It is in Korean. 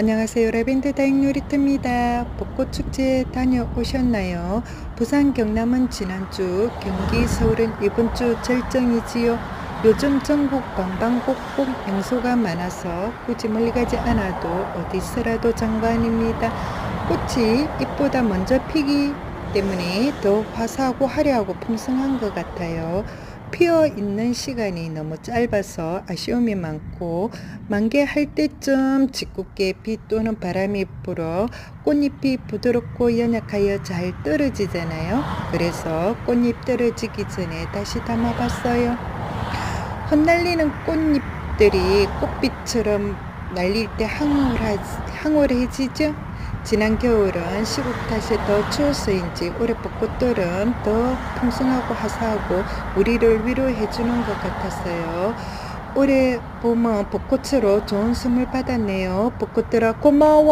안녕하세요. 라벤더 다육놀이터입니다. 벚꽃 축제에 다녀오셨나요? 부산, 경남은 지난주, 경기, 서울은 이번 주 절정이지요. 요즘 전국 방방곡곡 명소가 많아서 굳이 멀리 가지 않아도 어디서라도 장관입니다. 꽃이 잎보다 먼저 피기 때문에 더 화사하고 화려하고 풍성한 것 같아요. 피어 있는 시간이 너무 짧아서 아쉬움이 많고, 만개할 때쯤 짓궂게 비 또는 바람이 불어 꽃잎이 부드럽고 연약하여 잘 떨어지잖아요. 그래서 꽃잎 떨어지기 전에 다시 담아봤어요. 흩날리는 꽃잎들이 꽃빛처럼 날릴 때 황홀해지죠. 지난 겨울은 시국 탓에 더 추워서인지 올해 벚꽃들은 더 풍성하고 화사하고 우리를 위로해주는 것 같았어요. 올해 봄은 벚꽃으로 좋은 선물 받았네요. 벚꽃들아 고마워.